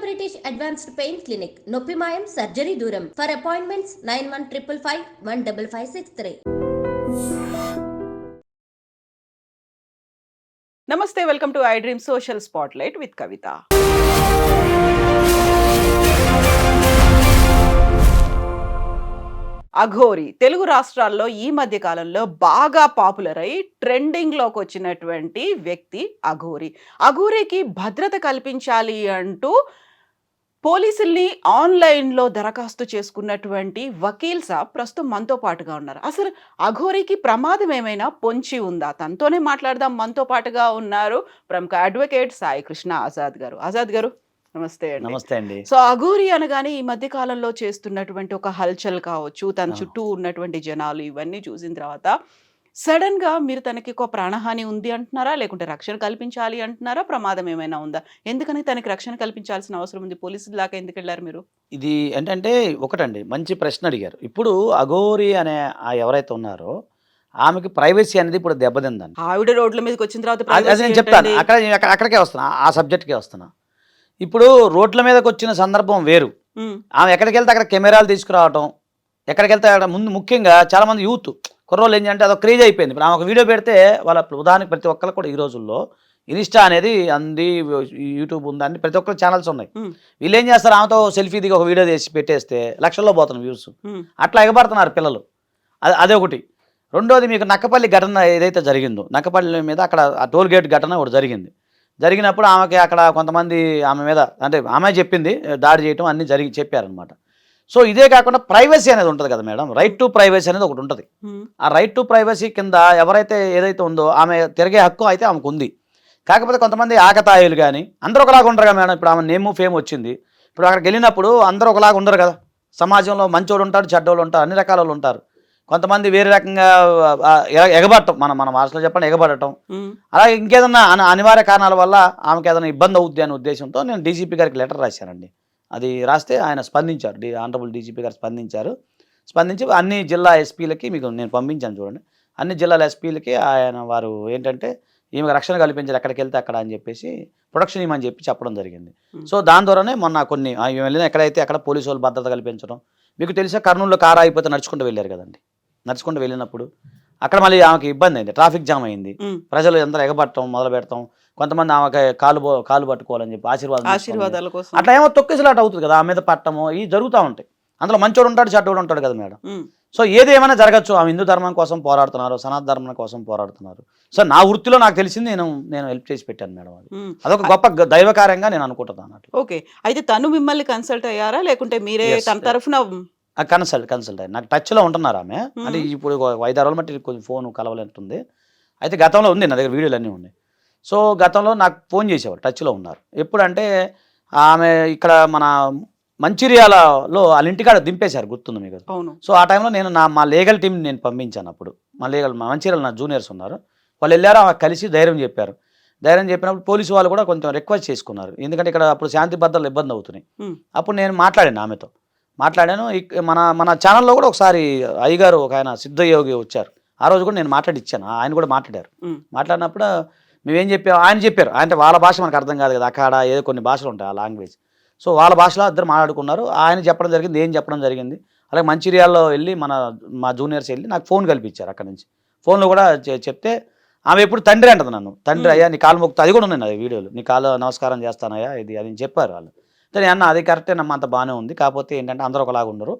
British advanced pain clinic, నొప్పి మాయం, surgery దూరం. For appointments 9155515563. నమస్తే, welcome to I dream social spotlight with Kavitha. Aghori Telugu రాష్ట్రాల్లో ఈ మధ్య కాలంలో బాగా పాపులర్ అయి ట్రెండింగ్లోకి వచ్చినటువంటి వ్యక్తి అఘోరి. అఘోరికి భద్రత కల్పించాలి అంటూ పోలీసుల్ని ఆన్లైన్లో దరఖాస్తు చేసుకున్నటువంటి వకీల్ సాబ్ ప్రస్తుతం మనతో పాటుగా ఉన్నారు. అసలు అఘోరికి ప్రమాదం ఏమైనా పొంచి ఉందా? తనతోనే మాట్లాడదాం. మనతో పాటుగా ఉన్నారు ప్రముఖ అడ్వకేట్ సాయి కృష్ణ ఆజాద్ గారు. ఆజాద్ గారు నమస్తే అండి. నమస్తే అండి. సో అఘోరి అనగానే ఈ మధ్య కాలంలో చేస్తున్నటువంటి ఒక హల్చల్ కావచ్చు, తన చుట్టూ ఉన్నటువంటి జనాలు ఇవన్నీ చూసిన తర్వాత సడన్ గా మీరు తనకి ఒక ప్రాణహాని ఉంది అంటున్నారా, లేకుంటే రక్షణ కల్పించాలి అంటున్నారా? ప్రమాదం ఏమైనా ఉందా? ఎందుకని తనకి రక్షణ కల్పించాల్సిన అవసరం ఉంది? పోలీసుల దాకా ఎందుకు వెళ్ళారు మీరు? ఇది ఏంటంటే ఒకటండి, మంచి ప్రశ్న అడిగారు. ఇప్పుడు అఘోరి అనే ఎవరైతే ఉన్నారో ఆమెకి ప్రైవసీ అనేది ఇప్పుడు దెబ్బతిందండి. ఆవిడ రోడ్ల మీదకి వచ్చిన తర్వాత అది నేను చెప్తాను, అక్కడికే వస్తున్నా, ఆ సబ్జెక్ట్కే వస్తున్నా. ఇప్పుడు రోడ్ల మీదకి వచ్చిన సందర్భం వేరు. ఆమె ఎక్కడికి వెళ్తే అక్కడ కెమెరాలు తీసుకురావటం, ఎక్కడికి వెళ్తే అక్కడ ముందు ముఖ్యంగా చాలామంది యూత్ కుర్రోళ్ళు ఏంటంటే అదొక క్రేజ్ అయిపోయింది. ఇప్పుడు ఆమె ఒక వీడియో పెడితే వాళ్ళ ఉదాహరణకి ప్రతి ఒక్కరికి కూడా ఈ రోజుల్లో ఇన్స్టా అనేది అంది, యూట్యూబ్ ఉంది, అన్ని ప్రతి ఒక్కరు ఛానల్స్ ఉన్నాయి. వీళ్ళు ఏం చేస్తారు, ఆమెతో సెల్ఫీ దిగి ఒక వీడియో చేసి పెట్టేస్తే లక్షల్లో పోతున్నారు వ్యూస్. అట్లా ఎగబడుతున్నారు పిల్లలు. అదే ఒకటి. రెండోది, మీకు నక్కపల్లి ఘటన ఏదైతే జరిగిందో, నక్కపల్లి మీద అక్కడ ఆ టోల్ గేట్ ఘటన ఒకటి జరిగినప్పుడు ఆమెకి అక్కడ కొంతమంది ఆమె మీద, అంటే ఆమె చెప్పింది, దాడి చేయటం అన్నీ చెప్పారనమాట. సో ఇదే కాకుండా ప్రైవసీ అనేది ఉంటుంది కదా మేడం, రైట్ టు ప్రైవసీ అనేది ఒకటి ఉంటుంది. ఆ రైట్ టు ప్రైవసీ కింద ఎవరైతే ఏదైతే ఉందో ఆమె తిరిగే హక్కు అయితే ఆమెకు ఉంది. కాకపోతే కొంతమంది ఆకతాయిలు కానీ అందరూ ఒకలాగా ఉండరు కదా మేడం. ఇప్పుడు ఆమె నేమ్ ఫేమ్ వచ్చింది, ఇప్పుడు అక్కడికి వెళ్ళినప్పుడు అందరూ ఒకలాగా ఉండరు కదా. సమాజంలో మంచోళ్ళు ఉంటారు, చెడ్డోళ్ళు ఉంటారు, అన్ని రకాల వాళ్ళు ఉంటారు. కొంతమంది వేరే రకంగా ఎగబడటం, మన భాషలో చెప్పండి ఎగబడటం, అలాగే ఇంకేదన్నా అనివార్య కారణాల వల్ల ఆమెకి ఏదైనా ఇబ్బంది అవుద్ది అనే ఉద్దేశంతో నేను డీజీపీ గారికి లెటర్ రాశానండి. అది రాస్తే ఆయన స్పందించారు, ఆనరబుల్ డీజీపీ గారు స్పందించి అన్ని జిల్లా ఎస్పీలకి మీకు నేను పంపించాను చూడండి. అన్ని జిల్లాల ఎస్పీలకి వారు ఏంటంటే ఈమెకు రక్షణ కల్పించారు ఎక్కడికి వెళ్తే అక్కడ అని చెప్పేసి ప్రొటెక్షన్ ఇవ్వమని చెప్పడం జరిగింది. సో దాని ద్వారానే మొన్న కొన్ని వెళ్ళిన ఎక్కడైతే అక్కడ పోలీసు వాళ్ళు భద్రత కల్పించడం. మీకు తెలుసా, కర్నూలులో కారు అయిపోతే నడుచుకుంటూ వెళ్ళారు కదండి. నడుచుకుంటూ వెళ్ళినప్పుడు అక్కడ మళ్ళీ ఆమెకి ఇబ్బంది అయింది, ట్రాఫిక్ జామ్ అయింది, ప్రజలు అందరూ ఎగబట్టడం మొదలు పెడతాం, కొంతమంది ఆమెకి కాలు పట్టుకోవాలని చెప్పి ఆశీర్వాదాల కోసం అట్లా ఏమో తొక్కిసలాట అవుతుంది కదా, ఆమె మీద పట్టము ఇవి జరుగుతూ ఉంటాయి. అందులో మంచోడు ఉంటాడు, చెడ్డోడు ఉంటాడు కదా మేడం. సో ఏది ఏమైనా జరగచ్చు. ఆమె హిందూ ధర్మం కోసం పోరాడుతున్నారు, సనాతన ధర్మం కోసం పోరాడుతున్నారు. సో నా వృత్తిలో నాకు తెలిసింది నేను హెల్ప్ చేసి పెట్టాను మేడం. అదొక గొప్ప దైవకార్యంగా నేను అనుకుంటున్నాను. ఓకే, అయితే తను మిమ్మల్ని కన్సల్ట్ అయ్యారా, లేకుంటే మీరే తన తరఫున? కన్సల్ట్ అయ్యారు. నాకు టచ్లో ఉంటున్నారు ఆమె. అంటే ఇప్పుడు 5-6 రోజులు బట్టి కొంచెం ఫోన్ కలవలేంటుంది. అయితే గతంలో ఉంది, నా దగ్గర వీడియోలు అన్నీ ఉన్నాయి. సో గతంలో నాకు ఫోన్ చేసేవారు, టచ్లో ఉన్నారు. ఎప్పుడంటే ఆమె ఇక్కడ మన మంచిర్యాలలో వాళ్ళ ఇంటికాడ దింపేశారు, గుర్తుంది మీకు? సో ఆ టైంలో నేను మా లీగల్ టీం నేను పంపించాను. అప్పుడు మంచిర్యాల నా జూనియర్స్ ఉన్నారు, వాళ్ళు వెళ్ళారు, ఆమె కలిసి ధైర్యం చెప్పినప్పుడు పోలీసు వాళ్ళు కూడా కొంచెం రిక్వెస్ట్ చేసుకున్నారు. ఎందుకంటే ఇక్కడ అప్పుడు శాంతి భద్రతలు ఇబ్బంది అవుతున్నాయి. అప్పుడు నేను మాట్లాడాను. మన ఛానల్లో కూడా ఒకసారి అయ్యగారు ఒక ఆయన సిద్ధయోగి వచ్చారు, ఆ రోజు కూడా నేను మాట్లాడిచ్చాను, ఆయన కూడా మాట్లాడినప్పుడు మేమేం చెప్పాము, ఆయన చెప్పారు. అంటే వాళ్ళ భాష మనకు అర్థం కాదు కదా, అక్కడ ఏదో కొన్ని భాషలు ఉంటాయి ఆ లాంగ్వేజ్. సో వాళ్ళ భాషలో ఇద్దరు మాట్లాడుకున్నారు, ఆయన చెప్పడం జరిగింది, ఏం చెప్పడం జరిగింది. అలాగే మంచిర్యాలలో వెళ్ళి మా జూనియర్స్ వెళ్ళి నాకు ఫోన్ కల్పించారు. అక్కడ నుంచి ఫోన్లో కూడా చెప్తే ఆమె ఎప్పుడు తండ్రి అంటది నన్ను, తండ్రి అయ్యా నీ కాలు మొక్కుతా, అది కూడా ఉన్నాయి అది వీడియోలు, నీ కాలు నమస్కారం చేస్తానయ్యా ఇది అని చెప్పారు వాళ్ళు. సరే అన్న, అది కరెక్టే నమ్మ, అంత బాగానే ఉంది. కాకపోతే ఏంటంటే అందరూ ఒకలాగా ఉండరు.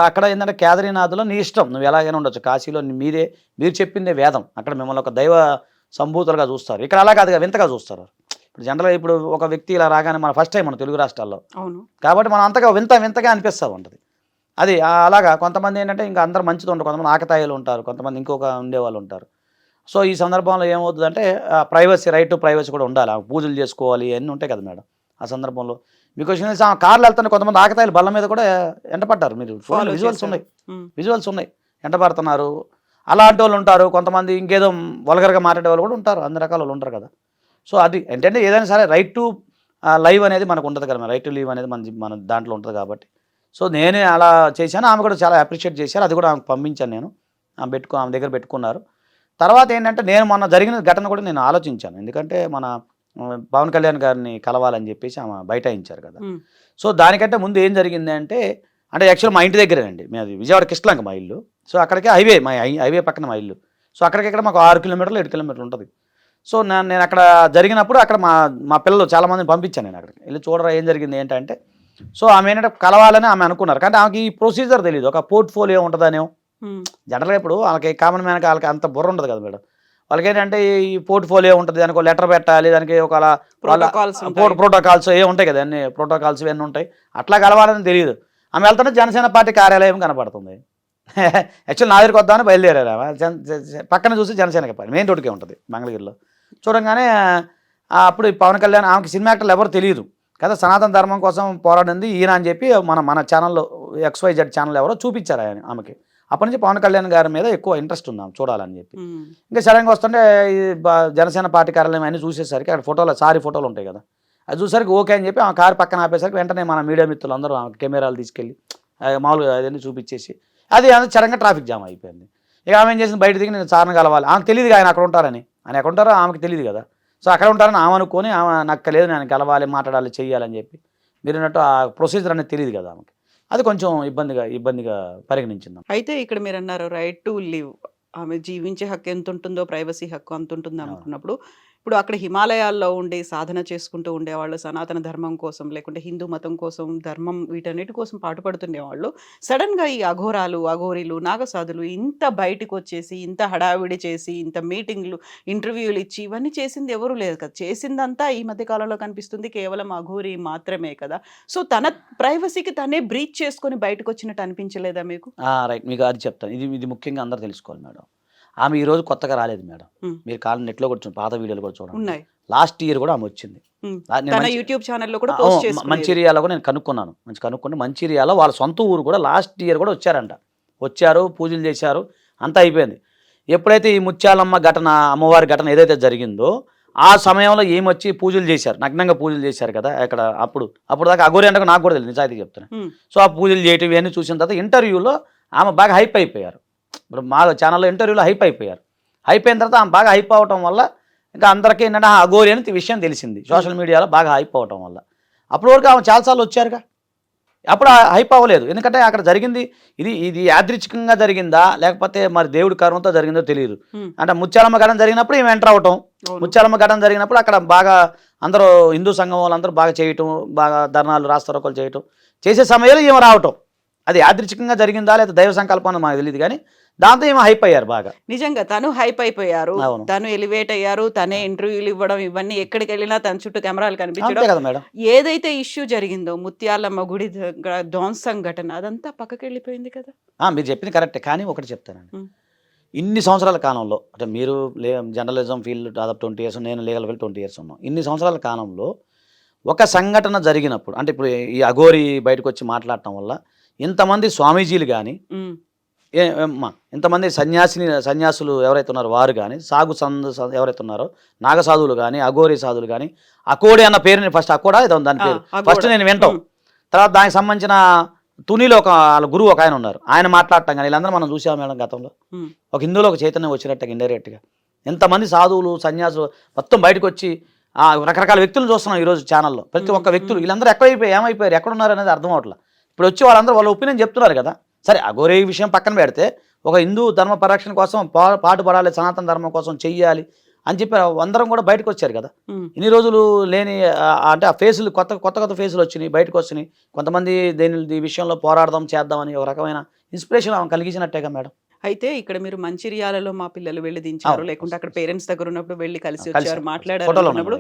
అక్కడ ఏంటంటే కేదారీనాథ్లో నీ ఇష్టం, నువ్వు ఎలాగైనా ఉండొచ్చు. కాశీలో మీరు చెప్పిందే వేదం, అక్కడ మిమ్మల్ని ఒక దైవ సంభూతులుగా చూస్తారు. ఇక్కడ అలా కాదుగా, వింతగా చూస్తారు. ఇప్పుడు జనరల్గా ఇప్పుడు ఒక వ్యక్తి ఇలా రాగానే మన ఫస్ట్ టైం మన తెలుగు రాష్ట్రాల్లో, కాబట్టి మనం అంతగా వింతగా అనిపిస్తూ ఉంటుంది. అది అలాగా కొంతమంది ఏంటంటే ఇంకా అందరూ మంచిగా ఉంటారు, కొంతమంది ఆకతాయిలు ఉంటారు, కొంతమంది ఇంకొక ఉండేవాళ్ళు ఉంటారు. సో ఈ సందర్భంలో ఏమవుతుందంటే ప్రైవసీ, రైట్ టు ప్రైవసీ కూడా ఉండాలి. పూజలు చేసుకోవాలి, అన్నీ ఉంటాయి కదా మేడం. ఆ సందర్భంలో మీకు వచ్చిన కార్లు వెళ్తున్న కొంతమంది ఆకతాయిలు బల్ల మీద కూడా ఎంటపడ్డారు. మీరు విజువల్స్ ఉన్నాయి, ఎంటపడుతున్నారు. అలాంటి వాళ్ళు ఉంటారు. కొంతమంది ఇంకేదో వల్గర్గా మాట్లాడే వాళ్ళు కూడా ఉంటారు, అన్ని రకాల వాళ్ళు ఉంటారు కదా. సో అది ఏంటంటే ఏదైనా సరే రైట్ టు లైవ్ అనేది మనకు ఉంటుంది కదా, రైట్ టు లీవ్ అనేది మన దాంట్లో ఉంటుంది కాబట్టి. సో నేనే అలా చేశాను, ఆమె కూడా చాలా అప్రిషియేట్ చేశారు. అది కూడా ఆమెకు పంపించాను నేను, ఆమె దగ్గర పెట్టుకున్నారు. తర్వాత ఏంటంటే నేను మొన్న జరిగిన ఘటన కూడా నేను ఆలోచించాను. ఎందుకంటే మన పవన్ కళ్యాణ్ గారిని కలవాలని చెప్పేసి ఆమె బైఠాయించారు కదా. ఉమ్, సో దానికంటే ముందు ఏం జరిగింది అంటే యాక్చువల్ మా ఇంటి దగ్గరేనండి, అది విజయవాడ కిష్లంక మా ఇల్లు. సో అక్కడికి హైవే, మా హైవే పక్కన మా ఇల్లు. సో అక్కడికి మాకు 6 కిలోమీటర్లు 7 కిలోమీటర్లు ఉంటుంది. సో నేను అక్కడ జరిగినప్పుడు అక్కడ మా పిల్లలు చాలామందిని పంపించాను నేను అక్కడికి వెళ్ళి చూడరా ఏం జరిగింది ఏంటంటే. సో ఆమె ఏంటంటే కలవాలని ఆమె అనుకున్నారు, కానీ ఆమెకి ఈ ప్రొసీజర్ తెలియదు, ఒక పోర్ట్ఫోలియో ఉంటుందనేమో. ఉమ్, జనరల్గా ఇప్పుడు వాళ్ళకి కామన్ మ్యాన్కి వాళ్ళకి అంత బుర్ర ఉంటుంది కదా మేడం. వాళ్ళకి ఏంటంటే ఈ పోర్ట్ఫోలియో ఉంటుంది, దానికి ఒక లెటర్ పెట్టాలి, దానికి ఒక ప్రోటోకాల్స్ ఏ ఉంటాయి కదా, అన్ని ప్రోటోకాల్స్ ఇవన్నీ ఉంటాయి. అట్లా కలవాలని తెలియదు. ఆమె వెళ్తుంటే జనసేన పార్టీ కార్యాలయం కనపడుతుంది. యాక్చువల్ నా దగ్గరికి వద్దామని బయలుదేరారు. పక్కన చూసి జనసేన పార్టీ మెయిన్ రోడ్కే ఉంటుంది మంగళగిరిలో. చూడంగానే అప్పుడు పవన్ కళ్యాణ్, ఆమెకి సినిమా యాక్టర్లు ఎవరు తెలియదు కదా, సనాతన ధర్మం కోసం పోరాడింది ఈయన అని చెప్పి మన ఛానల్లో XYZ ఛానల్ ఎవరో చూపించారు ఆమెకి. అప్పటి నుంచి పవన్ కళ్యాణ్ గారి మీద ఎక్కువ ఇంట్రెస్ట్ ఉంది ఆమె చూడాలని చెప్పి. ఇంకా సడన్గా వస్తుంటే జనసేన పార్టీ కార్యాలయం అన్నీ చూసేసరికి అక్కడ ఫోటోలు ఉంటాయి కదా, అది చూసరికి ఓకే అని చెప్పి ఆమె కారు పక్కన ఆపేసరికి వెంటనే మన మీడియా మిత్రులు అందరూ ఆమె కెమెరాలు తీసుకెళ్ళి మామూలుగా అదన్నీ చూపించేసి అది సడన్గా ట్రాఫిక్ జామ్ అయిపోయింది. ఇక ఆమె ఏం చేసింది, బయట దిగి నేను సార్ని కలవాలి. ఆమెకు తెలియదు ఆయన అక్కడ ఉంటారని, ఆయన ఎక్కడ ఉంటారో ఆమెకు తెలియదు కదా. సో అక్కడ ఉంటారని ఆమె అనుకొని ఆమె నాకు లేదు, నేను కలవాలి, మాట్లాడాలి, చెయ్యాలని చెప్పి మీరు అన్నట్టు ఆ ప్రొసీజర్ అనేది తెలియదు కదా ఆమెకి. అది కొంచెం ఇబ్బందిగా పరిగణించింది. అయితే ఇక్కడ మీరు అన్నారు రైట్ టు లివ్, ఆమె జీవించే హక్కు ఎంత ఉంటుందో ప్రైవసీ హక్కు అంత ఉంటుంది అనుకున్నప్పుడు, ఇప్పుడు అక్కడ హిమాలయాల్లో ఉండి సాధన చేసుకుంటూ ఉండేవాళ్ళు, సనాతన ధర్మం కోసం లేకుంటే హిందూ మతం కోసం, ధర్మం వీటన్నిటి కోసం పాటుపడుతుండేవాళ్ళు, సడన్గా ఈ అఘోరీలు నాగసాధులు ఇంత బయటకు వచ్చేసి ఇంత హడావిడి చేసి ఇంత మీటింగ్లు ఇంటర్వ్యూలు ఇచ్చి ఇవన్నీ చేసింది ఎవరు లేదు కదా. చేసిందంతా ఈ మధ్య కాలంలో కనిపిస్తుంది కేవలం అఘోరీ మాత్రమే కదా. సో తన ప్రైవసీకి తనే బ్రీచ్ చేసుకొని బయటకు వచ్చినట్టు అనిపించలేదా మీకు? రైట్, మీకు అది చెప్తాను. ఇది ముఖ్యంగా అందరూ తెలుసుకోవాలి మేడం. ఆమె ఈ రోజు కొత్తగా రాలేదు మేడం. మీరు కాలం నెట్లో కూడా పాత వీడియోలు కూడా చూడండి. లాస్ట్ ఇయర్ కూడా ఆమె వచ్చింది. యూట్యూబ్ ఛానల్లో కూడా పోస్ట్ చేసి మంచిర్యాలలో కూడా నేను కనుక్కుంటే మంచిర్యాలలో వాళ్ళ సొంత ఊరు కూడా లాస్ట్ ఇయర్ కూడా వచ్చారు, పూజలు చేశారు, అంతా అయిపోయింది. ఎప్పుడైతే ఈ ముత్యాలమ్మ ఘటన, అమ్మవారి ఘటన ఏదైతే జరిగిందో ఆ సమయంలో ఏమొచ్చి పూజలు చేశారు, నగ్నంగా పూజలు చేశారు కదా అక్కడ. అప్పుడు దాకా అఘోరి అంటే నాకు కూడా తెలియదు, నిజాయితీ చెప్తాను. సో ఆ పూజలు చేయటం ఇవన్నీ చూసిన తర్వాత ఇంటర్వ్యూలో ఆమె బాగా హైప్ అయిపోయారు. ఇప్పుడు మా ఛానల్లో ఇంటర్వ్యూలో హైప్ అయిపోయిన తర్వాత ఆమె బాగా హైప్ అవటం వల్ల ఇంకా అందరికీ ఏంటంటే అఘోరి అని విషయం తెలిసింది సోషల్ మీడియాలో బాగా హైప్ అవటం వల్ల. అప్పటి వరకు ఆమె చాలాసార్లు వచ్చారుగా, అప్పుడు హైప్ అవ్వలేదు. ఎందుకంటే అక్కడ జరిగింది ఇది యాదృచ్ఛికంగా జరిగిందా లేకపోతే మరి దేవుడి కర్మతో జరిగిందో తెలియదు. అంటే ముత్యాలమ్మ ఘటన జరిగినప్పుడు ఈమె ఎంటర్ అవటం, ముత్యాలమ్మ ఘటన జరిగినప్పుడు అక్కడ బాగా అందరూ హిందూ సంఘం వాళ్ళందరూ బాగా చేయటం, బాగా ధర్నాలు రాస్తారోకలు చేయటం, చేసే సమయంలో ఈమె రావటం. అది యాదృచ్ఛికంగా జరిగిందా లేదా దైవ సంకల్పం మనకు తెలియదు, కానీ దాంతో ఏమో హైప్ అయ్యారు బాగా. నిజంగా తను హైప్ అయిపోయారు, తను ఎలివేట్ అయ్యారు, తనే ఇంటర్వ్యూలు ఇవ్వడం, ఇవన్నీ ఎక్కడికి వెళ్ళినా తన చుట్టూ కెమెరాలు కనిపించడం. ఏదైతే ఇష్యూ జరిగిందో ముత్యాలమ్మ గుడి ధ్వంసం ఘటన, అదంతా పక్కకి వెళ్ళిపోయింది కదా. మీరు చెప్పింది కరెక్టే, కానీ ఒకటి చెప్తానండి. ఇన్ని సంవత్సరాల కాలంలో అంటే మీరు జర్నలిజం ఫీల్డ్ దాదాపు 20 years, నేను లీగల్ ఫీల్డ్ 20 years ఉన్నాం. ఇన్ని సంవత్సరాల కాలంలో ఒక సంఘటన జరిగినప్పుడు అంటే ఇప్పుడు ఈ అఘోరి బయటకు వచ్చి మాట్లాడటం వల్ల ఇంతమంది స్వామీజీలు కానీ ఇంతమంది సన్యాసులు ఎవరైతే ఉన్నారో వారు కానీ, ఎవరైతే ఉన్నారో నాగసాధువులు కానీ, అఘోరీ సాధువులు కానీ, అకోడి అన్న పేరుని ఫస్ట్ అకోడా ఏదో దాని పేరు ఫస్ట్ నేను వింటాం. తర్వాత దానికి సంబంధించిన తునిలో వాళ్ళ గురువు ఒక ఆయన ఉన్నారు, ఆయన మాట్లాడటం కానీ వీళ్ళందరూ మనం చూసాం మేడం. గతంలో ఒక హిందువులో ఒక చైతన్యం వచ్చినట్టుగా ఇండైరెక్ట్గా ఎంతమంది సాధువులు సన్యాసులు మొత్తం బయటకు వచ్చి రకరకాల వ్యక్తులు చూస్తున్నాం ఈరోజు ఛానల్లో. ప్రతి ఒక్క వ్యక్తులు వీళ్ళందరూ ఏమైపోయారు, ఎక్కడున్నారు అనేది అర్థం అవట్లా. ఇప్పుడు వచ్చి వాళ్ళందరూ వాళ్ళ ఒపీనియన్ చెప్తున్నారు కదా. సరే అఘోరీ విషయం పక్కన పెడితే ఒక హిందూ ధర్మ పరిరక్షణ కోసం పాటుపడాలి, సనాతన ధర్మం కోసం చెయ్యాలి అని చెప్పి అందరం కూడా బయటకు వచ్చారు కదా. ఇన్ని రోజులు లేని అంటే ఆ ఫేసులు కొత్త ఫేసులు వచ్చినాయి, బయటకు వచ్చినాయి. కొంతమంది ఈ విషయంలో పోరాడదాం చేద్దామని ఒక రకమైన ఇన్స్పిరేషన్ ఆమె కలిగించినట్టేగా మేడం. అయితే ఇక్కడ మీరు మంచిర్యాలలో మా పిల్లలు వెళ్ళి దించారు, లేకుంటే అక్కడ పేరెంట్స్ దగ్గర ఉన్నప్పుడు వెళ్ళి కలిసి వచ్చారు, మాట్లాడారు అన్నప్పుడు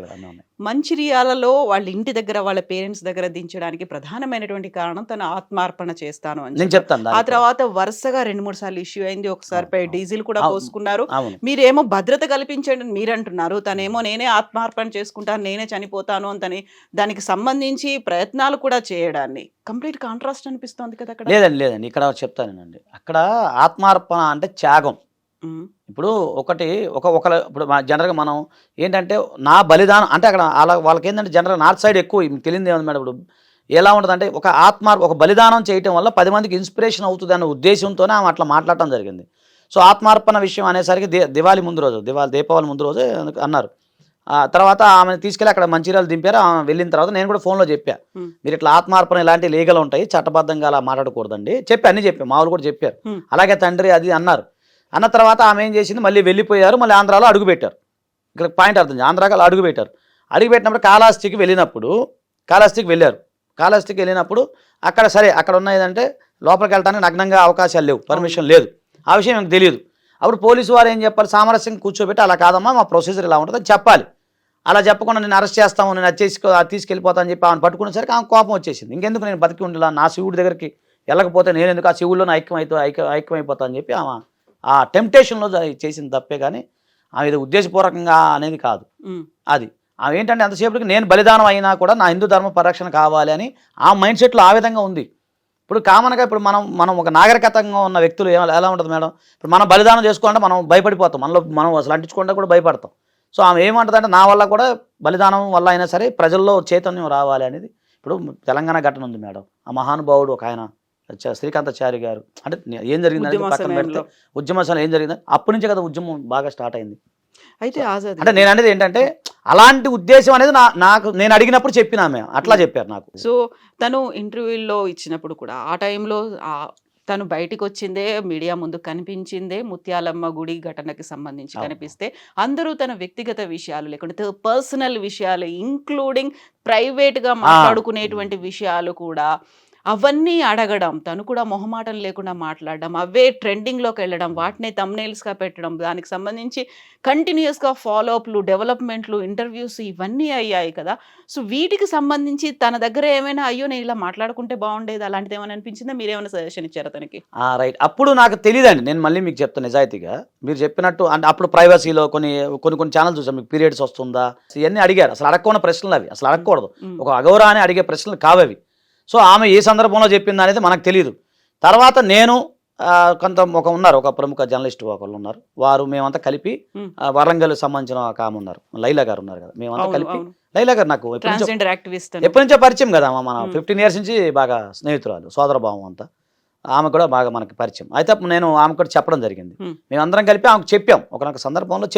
మంచిర్యాలలో వాళ్ళ ఇంటి దగ్గర వాళ్ళ పేరెంట్స్ దగ్గర దించడానికి ప్రధానమైనటువంటి కారణం తన ఆత్మార్పణ చేస్తాను అని చెప్తాను. ఆ తర్వాత వరుసగా 2-3 సార్లు ఇష్యూ అయింది. ఒకసారి డీజిల్ కూడా పోసుకున్నారు. మీరేమో భద్రత కల్పించండి మీరు అంటున్నారు, తనేమో నేనే ఆత్మార్పణ చేసుకుంటాను, నేనే చనిపోతాను అని దానికి సంబంధించి ప్రయత్నాలు కూడా చేయడాన్ని కంప్లీట్ కాంట్రాస్ట్ అనిపిస్తుంది కదా అక్కడ. లేదండి ఇక్కడ చెప్తానండి, అక్కడ ఆత్మార్పణ అంటే త్యాగం. ఇప్పుడు ఇప్పుడు జనరల్గా మనం ఏంటంటే నా బలిదానం అంటే అక్కడ వాళ్ళకి ఏంటంటే జనరల్ నార్త్ సైడ్ ఎక్కువ తెలియదు ఏముంది మేడం. ఇప్పుడు ఎలా ఉంటుందంటే ఒక బలిదానం చేయటం వల్ల 10 మందికి ఇన్స్పిరేషన్ అవుతుంది అనే ఉద్దేశంతోనే ఆమె అట్లా మాట్లాడటం జరిగింది. సో ఆత్మార్పణ విషయం అనేసరికి దీపావళి ముందు రోజు అన్నారు. తర్వాత ఆమెను తీసుకెళ్ళి అక్కడ మంచిర్యాల దింపారు. ఆమె వెళ్ళిన తర్వాత నేను కూడా ఫోన్లో చెప్పా, మీరు ఇట్లా ఆత్మార్పణ ఇలాంటి లీగల్ ఉంటాయి, చట్టబద్ధంగా అలా మాట్లాడకూడదండి అన్ని చెప్పాను. మామూలు కూడా చెప్పారు. అలాగే తండ్రి అది అన్నారు. అన్న తర్వాత ఆమె ఏం చేసింది, మళ్ళీ వెళ్ళిపోయారు. మళ్ళీ ఆంధ్రాలో అడుగుపెట్టారు. ఇక్కడ పాయింట్ అర్థం, ఆంధ్రాలో అడుగుపెట్టారు. అడుగుపెట్టినప్పుడు కాళహస్తికి వెళ్ళారు. కాళహస్తికి వెళ్ళినప్పుడు అక్కడ సరే అక్కడ ఉన్న ఏదంటే లోపలికి వెళ్ళడానికి నగ్నంగా అవకాశాలు లేవు, పర్మిషన్ లేదు. ఆ విషయం నాకు తెలియదు. అప్పుడు పోలీసు వారు ఏం చెప్పాలి, సామరస్యం కూర్చోబెట్టి అలా కాదమ్మా మా ప్రొసీజర్ ఇలా ఉంటుందని చెప్పాలి. అలా చెప్పకుండా నేను అరెస్ట్ చేస్తాము, నేను తీసుకెళ్ళిపోతాను అని చెప్పి ఆమెను పట్టుకునేసరికి ఆమె కోపం వచ్చేసింది. ఇంకెందుకు నేను బతికి ఉండేలా, నా శివుడి దగ్గరికి వెళ్ళకపోతే నేను ఎందుకు ఆ శివుల్లోనే ఐక్యమైపోతా అని చెప్పి ఆమె ఆ టెంప్టేషన్లో చేసింది తప్పే కానీ ఆమె ఇది ఉద్దేశపూర్వకంగా అనేది కాదు. అది ఆమె ఏంటంటే అంతసేపటికి నేను బలిదానం అయినా కూడా నా హిందూ ధర్మ పరిరక్షణ కావాలి అని ఆ మైండ్ సెట్లో ఆ విధంగా ఉంది. ఇప్పుడు కామన్గా ఇప్పుడు మనం ఒక నాగరికతంగా ఉన్న వ్యక్తులు ఎలా ఉంటుంది మేడం, ఇప్పుడు మనం బలిదానం చేసుకోవాలంటే మనం భయపడిపోతాం, మనం అసలు అంటించుకుంటే కూడా భయపడతాం. సో ఆమె ఏమంటుందంటే నా వల్ల కూడా బలిదానం వల్ల అయినా సరే ప్రజల్లో చైతన్యం రావాలి అనేది. ఇప్పుడు తెలంగాణ ఘటన ఉంది మేడం, ఆ మహానుభావుడు ఒక ఆయన శ్రీకాంతాచారి గారు, అంటే ఏం జరిగిందని పక్కన పెడితే ఉద్యమశాల ఏం జరిగిందని అప్పటి నుంచే కదా ఉద్యమం బాగా స్టార్ట్ అయింది. అయితే అంటే నేను అనేది ఏంటంటే అలాంటి ఉద్దేశం అనేది నాకు నేను అడిగినప్పుడు చెప్పిన ఆమె అట్లా చెప్పారు నాకు. సో తను ఇంటర్వ్యూలో ఇచ్చినప్పుడు కూడా ఆ టైంలో తను బయటికి వచ్చిందే మీడియా ముందు కనిపించిందే ముత్యాలమ్మ గుడి ఘటనకి సంబంధించి కనిపిస్తే అందరూ తన వ్యక్తిగత విషయాలు లేకుంటే పర్సనల్ విషయాలు ఇంక్లూడింగ్ ప్రైవేట్గా మాట్లాడుకునేటువంటి విషయాలు కూడా అవన్నీ అడగడం, తను కూడా మొహమాటం లేకుండా మాట్లాడడం, అవే ట్రెండింగ్లోకి వెళ్ళడం, వాటినే థంబ్నెయిల్స్గా పెట్టడం, దానికి సంబంధించి కంటిన్యూస్గా ఫాలోఅప్లు, డెవలప్మెంట్లు, ఇంటర్వ్యూస్ ఇవన్నీ అయ్యాయి కదా. సో వీటికి సంబంధించి తన దగ్గర ఏమైనా అయ్యో నేను ఇలా మాట్లాడుకుంటే బాగుండేది అలాంటిది ఏమైనా అనిపించిందా, మీరేమైనా సజెషన్ ఇచ్చారా తనకి? రైట్, అప్పుడు నాకు తెలియదండి. నేను మళ్ళీ మీకు చెప్తాను నిజాయితీగా, మీరు చెప్పినట్టు అంటే అప్పుడు ప్రైవసీలో కొన్ని ఛానల్ చూసాం, మీకు పీరియడ్స్ వస్తుందా ఇవన్నీ అడిగారు. అసలు అడగకుండా ప్రశ్నలు అవి, అసలు అడగకూడదు, ఒక అగౌరవాన్ని అడిగే ప్రశ్నలు కావవి. సో ఆమె ఏ సందర్భంలో చెప్పింది అనేది మనకు తెలియదు. తర్వాత నేను ఒక ప్రముఖ జర్నలిస్ట్ ఒకళ్ళు ఉన్నారు, వారు మేమంతా కలిపి వరంగల్ సంబంధించిన ఒక ఆమె ఉన్నారు, లైలా గారు ఉన్నారు కదా, మేమంతా కలిపి లైలా గారు నాకు ఎప్పటి నుంచో పరిచయం కదా, మన 15 years నుంచి బాగా స్నేహితురాలు, సోదరభావం అంతా. ఆమె కూడా బాగా మనకి పరిచయం. అయితే నేను ఆమె కూడా చెప్పడం జరిగింది, మేమందరం కలిపి ఆమెకు చెప్పాం, ఒక సందర్భంలో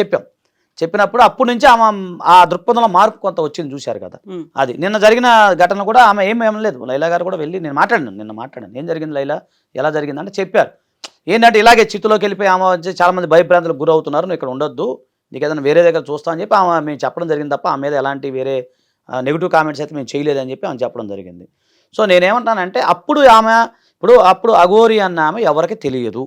చెప్పినప్పుడు అప్పటి నుంచి ఆమె ఆ దృక్పథంలో మార్పు కొంత వచ్చింది చూశారు కదా. అది నిన్న జరిగిన ఘటన కూడా ఆమె ఏం లేదు, లైలా గారు కూడా వెళ్ళి నిన్న మాట్లాడాను ఏం జరిగింది లైలా, ఎలా జరిగింది అంటే చెప్పారు. ఏంటంటే ఇలాగే చిత్తులోకి వెళ్ళిపోయి ఆమె వచ్చి చాలా మంది భయభ్రాంతులకు గురవుతున్నారు, నువ్వు ఇక్కడ ఉండొద్దు, నీకు ఏదైనా వేరే దగ్గర చూస్తా అని చెప్పి ఆమె మేము చెప్పడం జరిగింది తప్ప ఆమె మీద ఎలాంటి వేరే నెగిటివ్ కామెంట్స్ అయితే మేము చేయలేదని చెప్పి ఆమె చెప్పడం జరిగింది. సో నేనేమంటానంటే అప్పుడు అఘోరి అన్న ఆమె ఎవరికి తెలియదు,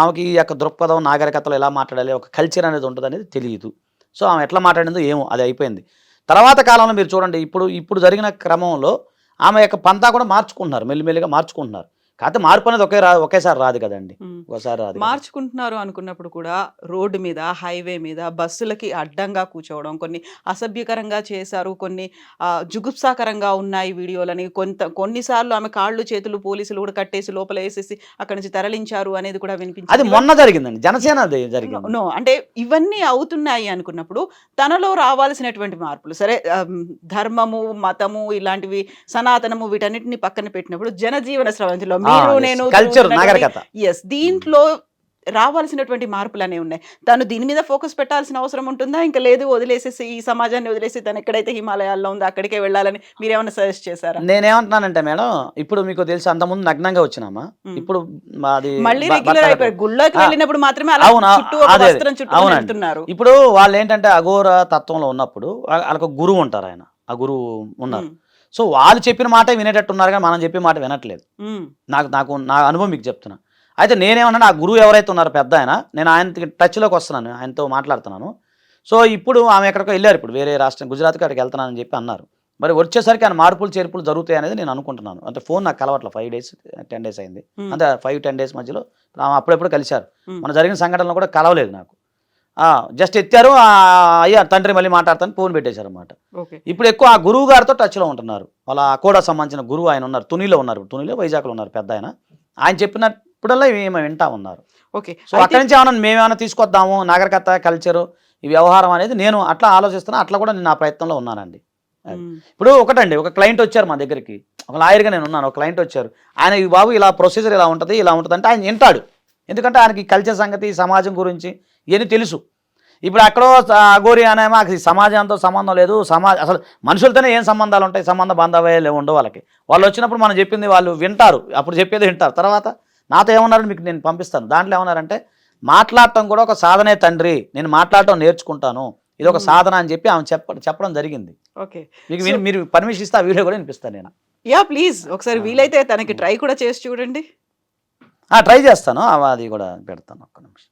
ఆమెకి ఈ యొక్క దృక్పథం నాగరికతలో ఎలా మాట్లాడాలి, ఒక కల్చర్ అనేది ఉంటుంది అనేది తెలియదు. సో ఆమె ఎట్లా మాట్లాడిందో ఏమో అది అయిపోయింది. తర్వాత కాలంలో మీరు చూడండి, ఇప్పుడు జరిగిన క్రమంలో ఆమె యొక్క పంతా కూడా మార్చుకుంటున్నారు, మెల్లిమెల్లిగా మార్చుకుంటున్నారు. కాకపోతే మార్పు అనేది ఒకేసారి రాదు కదండి, ఒకసారి రాదు. మార్చుకుంటున్నారు అనుకున్నప్పుడు కూడా రోడ్డు మీద, హైవే మీద బస్సులకి అడ్డంగా కూర్చోవడం, కొన్ని అసభ్యకరంగా చేశారు, కొన్ని జుగుప్సాకరంగా ఉన్నాయి వీడియోలని, కొన్నిసార్లు ఆమె కాళ్ళు చేతులు పోలీసులు కూడా కట్టేసి లోపల వేసేసి అక్కడి నుంచి తరలించారు అనేది కూడా వినిపించింది. అది మొన్న జరిగిందండి, జనసేన జరిగింది. నో అంటే ఇవన్నీ అవుతున్నాయి అనుకున్నప్పుడు తనలో రావాల్సినటువంటి మార్పులు, సరే ధర్మము, మతము, ఇలాంటివి సనాతనము, వీటన్నిటిని పక్కన పెట్టినప్పుడు జనజీవన స్రవంతిలో కల్చర్, నాగరికత, దీంట్లో రావాల్సినటువంటి మార్పులు అనేవి ఉన్నాయి. తను దీని మీద ఫోకస్ పెట్టాల్సిన అవసరం ఉంటుందా, ఇంకా లేదు వదిలేసేసి ఈ సమాజాన్ని వదిలేసి తను ఎక్కడైతే హిమాలయాల్లో ఉందో అక్కడికే వెళ్ళాలని మీరేమైనా సజెస్ట్ చేశారా? నేనేమంటున్నానంటే మేడం, ఇప్పుడు మీకు తెలుసు అంతకుముందు నగ్నంగా వచ్చినామా, ఇప్పుడు మళ్ళీ రెగ్యులర్ అయిపోయారు, గుళ్ళోకి వెళ్ళినప్పుడు మాత్రమే వెళ్తున్నారు. ఇప్పుడు వాళ్ళు ఏంటంటే అఘోర తత్వంలో ఉన్నప్పుడు వాళ్ళకు గురువు ఉంటారు, ఆయన ఆ గురువు ఉన్నారు. సో వాళ్ళు చెప్పిన మాట వినేటట్టు ఉన్నారు కానీ మనం చెప్పే మాట వినట్లేదు. నాకు నా అనుభవం మీకు చెప్తున్నా. అయితే నేనేమన్నా ఆ గురువు ఎవరైతే ఉన్నారో పెద్ద ఆయన, నేను ఆయన టచ్లోకి వస్తున్నాను, ఆయనతో మాట్లాడుతున్నాను. సో ఇప్పుడు ఆమె ఎక్కడికో వెళ్ళారు, ఇప్పుడు వేరే రాష్ట్రం గుజరాత్కి అక్కడికి వెళ్తున్నానని చెప్పి అన్నారు. మరి వచ్చేసరికి ఆయన మార్పులు చేర్పులు జరుగుతాయి అనేది నేను అనుకుంటున్నాను. అంటే ఫోన్ నాకు కలవట్ల 5 days 10 days అయింది, అంటే 5-10 days మధ్యలో ఆమె అప్పుడెప్పుడు కలిశారు. మన జరిగిన సంఘటనలు కూడా కలవలేదు నాకు, జస్ట్ ఎత్తారు, అయ్యా తండ్రి మళ్ళీ మాట్లాడతాను ఫోన్ పెట్టేశారు అనమాట. ఇప్పుడు ఎక్కువ ఆ గురువు గారితో టచ్లో ఉంటున్నారు. వాళ్ళ అకోడా సంబంధించిన గురువు ఆయన ఉన్నారు, తునిలో వైజాగ్లో ఉన్నారు పెద్ద ఆయన చెప్పినప్పుడల్లా మేము వింటా ఉన్నారు. ఓకే, సో అక్కడి నుంచి మేమేమైనా తీసుకొద్దాము, నాగరికత, కల్చరు, ఈ వ్యవహారం అనేది నేను అట్లా ఆలోచిస్తున్నా, అట్లా కూడా నేను నా ప్రయత్నంలో ఉన్నానండి. ఇప్పుడు ఒక క్లయింట్ వచ్చారు మా దగ్గరికి, ఒక లాయర్గా నేను ఉన్నాను, ఒక క్లయింట్ వచ్చారు, ఆయన ఈ బాబు ఇలా ప్రొసీజర్ ఇలా ఉంటుంది అంటే ఆయన వింటాడు, ఎందుకంటే ఆయనకి కల్చర్ సంగతి, సమాజం గురించి ఇవన్నీ తెలుసు. ఇప్పుడు అక్కడో అఘోరి అనేమో సమాజంతో సంబంధం లేదు, అసలు మనుషులతోనే ఏం సంబంధాలు ఉంటాయి, సంబంధ బాంధవ్యాలు ఉండవు వాళ్ళకి. వాళ్ళు వచ్చినప్పుడు మనం చెప్పింది వాళ్ళు వింటారు, అప్పుడు చెప్పేది వింటారు. తర్వాత నాతో ఏమన్నారని మీకు నేను పంపిస్తాను. దాంట్లో ఏమన్నారంటే మాట్లాడటం కూడా ఒక సాధనే తండ్రి, నేను మాట్లాడటం నేర్చుకుంటాను, ఇది ఒక సాధన అని చెప్పి ఆమె చెప్పడం జరిగింది. ఓకే, మీకు మీరు పర్మిషన్ ఇస్తే ఆ వీడియో కూడా వినిపిస్తాను నేను. యా ప్లీజ్, ఒకసారి వీలైతే తనకి ట్రై కూడా చేసి చూడండి. ట్రై చేస్తాను, అది కూడా పెడతాను. ఒక్క నిమిషం.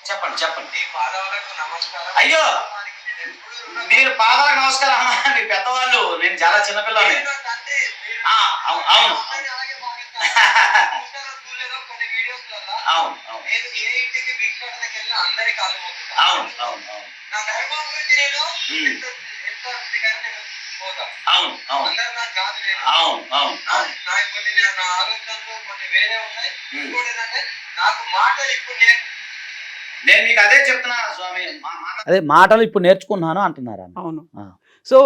చెప్పండి చెప్పండి. అయ్యో మీరు పాదాలకు నమస్కారం అమ్మా, మీ పెద్దవాళ్ళు, నేను చాలా చిన్నపిల్లని. అవును అవును అవును అవును అవును అవును అవును అవును అవును నేను మీకు అదే చెప్తున్నాను స్వామి, అదే మాటలు ఇప్పుడు నేర్చుకున్నాను అంటున్నారా? అవును. సో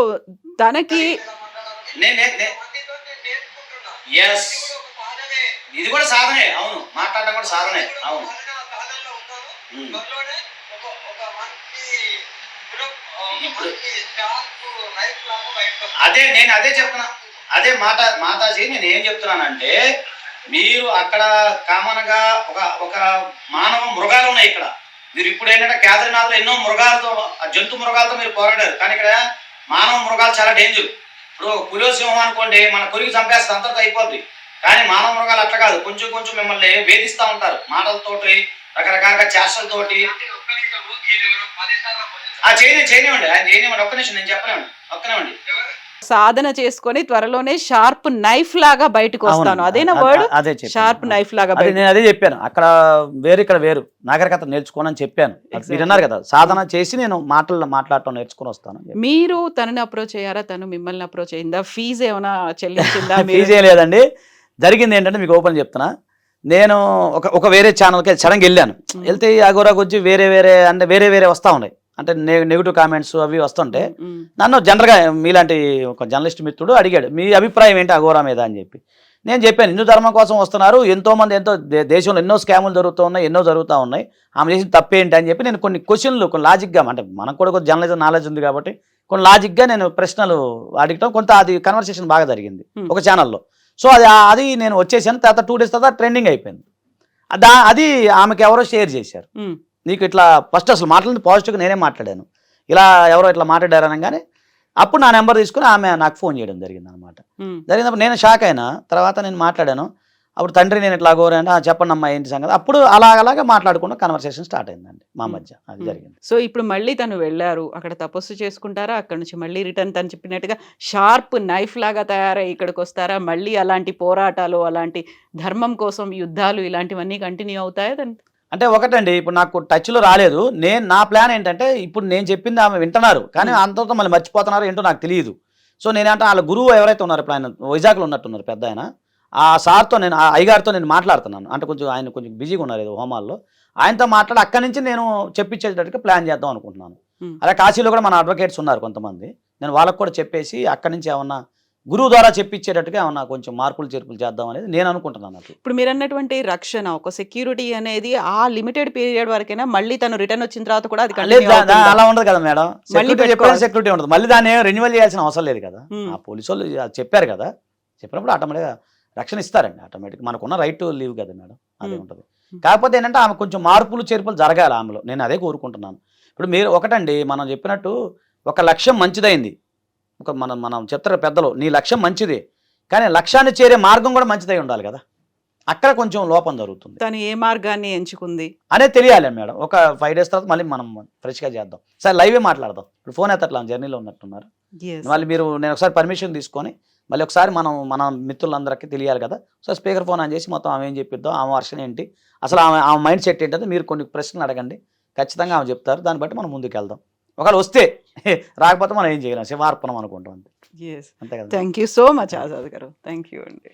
తనకి ఇది కూడా సాధనే, అవును, మాట్లాడటం కూడా సాధనే, అవును. నేను అదే చెప్తున్నా, అదే మాతాజీ నేను ఏం చెప్తున్నానంటే, మీరు అక్కడ కామన్గా ఒక మానవ మృగాలు ఉన్నాయి ఇక్కడ. మీరు ఇప్పుడు ఏంటంటే కేదార్నాథ్లో ఎన్నో మృగాలతో, జంతు మృగాలతో మీరు పోరాడారు, కానీ ఇక్కడ మానవ మృగాలు చాలా డేంజర్. ఇప్పుడు పులి సింహం అనుకోండి, మన కొరికి చంపేస్తే అంతతో అయిపోద్ది. కానీ మానవ మృగాలు అట్లా కాదు, కొంచెం కొంచెం మిమ్మల్ని వేధిస్తూ ఉంటారు మాటలతోటి, రకరకాలుగా చేష్టలతోటి. చేయనివ్వండి, ఆయన చేయనివ్వండి, ఒక్క నిమిషం నేను చెప్పనివ్వండి, ఒక్కనివ్వండి. సాధన చేసుకొని త్వరలోనే షార్ప్ నైఫ్ లాగా బయటకు వస్తాను, అదేనా వర్డ్? అదే షార్ప్ నైఫ్ లాగా. నేను అదే చెప్పాను, అక్కడ వేరు ఇక్కడ వేరు, నాగరికత నేర్చుకోనని చెప్పాను. మీరు అన్నారు కదా, సాధన చేసి నేను మాట్లాడటం నేర్చుకుని వస్తాను. మీరు తనని అప్రోచ్ అయ్యారా, తను మిమ్మల్ని అప్రోచ్ అయిందా? ఫీజు ఏమైనా చెల్లించిందా? ఫీజు ఏం లేదండి. జరిగింది ఏంటంటే మీకు ఓపెన్ చెప్తున్నా, నేను ఒక వేరే ఛానల్కి సడన్గా వెళ్ళాను. వెళ్తే అగోరా గురించి వేరే వేరే వస్తూ ఉన్నాయి, అంటే నెగిటివ్ కామెంట్స్ అవి వస్తుంటే నన్ను జనరల్గా మీలాంటి ఒక జర్నలిస్ట్ మిత్రుడు అడిగాడు, మీ అభిప్రాయం ఏంటి అఘోరా మీద అని చెప్పి. నేను చెప్పాను, హిందూ ధర్మం కోసం వస్తున్నారు, ఎంతోమంది దేశంలో ఎన్నో స్కాములు జరుగుతూ ఉన్నాయి, ఆమె చేసిన తప్పేంటి అని చెప్పి నేను కొన్ని క్వశ్చన్లు, కొన్ని లాజిక్గా, అంటే మనకు కూడా కొంచెం జర్నలిజం నాలెడ్జ్ ఉంది కాబట్టి కొన్ని లాజిక్గా నేను ప్రశ్నలు అడగటం, కొంత అది కన్వర్సేషన్ బాగా జరిగింది ఒక ఛానల్లో. సో అది నేను వచ్చేసాను. తర్వాత 2 days తర్వాత ట్రెండింగ్ అయిపోయింది. అది ఆమెకి ఎవరో షేర్ చేశారు, నీకు ఇట్లా ఫస్ట్ అసలు మాట్లాడింది పాజిటివ్గా నేనే మాట్లాడాను, ఇలా ఎవరో ఇట్లా మాట్లాడారు అనగానే అప్పుడు నా నెంబర్ తీసుకుని ఆమె నాకు ఫోన్ చేయడం జరిగింది అనమాట. జరిగినప్పుడు నేను షాక్ అయినా. తర్వాత నేను మాట్లాడాను, అప్పుడు తండ్రి నేను ఇట్లా అఘోరా అంటే చెప్పండి అమ్మా ఏంటి సంగతి. అప్పుడు అలాగే మాట్లాడుకున్న కన్వర్సేషన్ స్టార్ట్ అయిందండి మా మధ్య, అది జరిగింది. సో ఇప్పుడు మళ్ళీ తను వెళ్ళారు, అక్కడ తపస్సు చేసుకుంటారా, అక్కడ నుంచి మళ్ళీ రిటర్న్ తను చెప్పినట్టుగా షార్ప్ నైఫ్ లాగా తయారై ఇక్కడికి వస్తారా, మళ్ళీ అలాంటి పోరాటాలు, అలాంటి ధర్మం కోసం యుద్ధాలు ఇలాంటివన్నీ కంటిన్యూ అవుతాయా? అంటే ఒకటండి, ఇప్పుడు నాకు టచ్లో రాలేదు. నా ప్లాన్ ఏంటంటే, ఇప్పుడు నేను చెప్పింది ఆమె వింటున్నారు, కానీ అంతతో మళ్ళీ మర్చిపోతున్నారు ఏంటో నాకు తెలియదు. సో నేనంటే వాళ్ళ గురువు ఎవరైతే ఉన్నారో, ఇప్పుడు ఆయన వైజాగ్లో ఉన్నట్టున్నారు పెద్ద ఆయన, ఆ సార్తో నేను, ఆ అయ్యగారితో నేను మాట్లాడుతున్నాను. అంటే ఆయన కొంచెం బిజీగా ఉన్నారు ఏదో హోమాల్లో, ఆయనతో మాట్లాడి అక్కడి నుంచి నేను చెప్పించేటట్టుగా ప్లాన్ చేద్దాం అనుకుంటున్నాను. అలా కాశీలో కూడా మన అడ్వకేట్స్ ఉన్నారు కొంతమంది, నేను వాళ్ళకు కూడా చెప్పేసి అక్కడి నుంచి ఏమన్నా గురువు ద్వారా చెప్పించేటట్టుగా ఏమన్నా కొంచెం మార్పులు చేర్పులు చేద్దాం అనేది నేను అనుకుంటున్నాను. ఇప్పుడు మీరు అన్నటువంటి రక్షణ, ఒక సెక్యూరిటీ అనేది ఆ లిమిటెడ్ పీరియడ్ వరకైనా, మళ్ళీ తను రిటర్న్ వచ్చిన తర్వాత కూడా అది అలా ఉండదు కదా మేడం, సెక్యూరిటీ ఉండదు, మళ్ళీ దాన్ని రెన్యువల్ చేయాల్సిన అవసరం లేదు కదా. ఆ పోలీసు వాళ్ళు చెప్పారు కదా, చెప్పినప్పుడు ఆటోమేటిక్గా రక్షణ ఇస్తారండి, ఆటోమేటిక్ మనకున్న రైట్ టు లీవ్ కదా మేడం, అదే ఉంటుంది. కాకపోతే ఏంటంటే ఆమె కొంచెం మార్పులు చేర్పులు జరగాలి ఆమెలో, నేను అదే కోరుకుంటున్నాను. ఇప్పుడు మీరు ఒకటండి, మనం చెప్పినట్టు ఒక లక్ష్యం మంచిదైంది, మనం చెప్తారు పెద్దలు, నీ లక్ష్యం మంచిదే, కానీ లక్ష్యాన్ని చేరే మార్గం కూడా మంచిదై ఉండాలి కదా, అక్కడ కొంచెం లోపం జరుగుతుంది. తను ఏ మార్గాన్ని ఎంచుకుంది అనేది తెలియాలి మేడం. ఒక 5 days తర్వాత మళ్ళీ మనం ఫ్రెష్గా చేద్దాం, సరే లైవే మాట్లాడదాం. ఇప్పుడు ఫోన్ ఎత్తట్లా, జర్నీలో ఉన్నట్టున్నారు, మళ్ళీ నేను ఒకసారి పర్మిషన్ తీసుకొని మళ్ళీ ఒకసారి మన మిత్రులందరికీ తెలియాలి కదా. సో స్పీకర్ ఫోన్ ఆన్ చేసి మొత్తం ఆమె ఏం చెప్పిద్దాం, ఆమె వర్షన్ ఏంటి, అసలు ఆమె మైండ్ సెట్ ఏంటంటే మీరు కొన్ని ప్రశ్నలు అడగండి, ఖచ్చితంగా ఆమె చెప్తారు, దాన్ని బట్టి మనం ముందుకు వెళ్దాం. ఒకవేళ వస్తే, రాకపోతే మనం ఏం చేయలేం, శివార్పణం అనుకుంటాం అంతే. అంతే కదా. Thank you so much Azad గారు, థ్యాంక్ యూ అండి.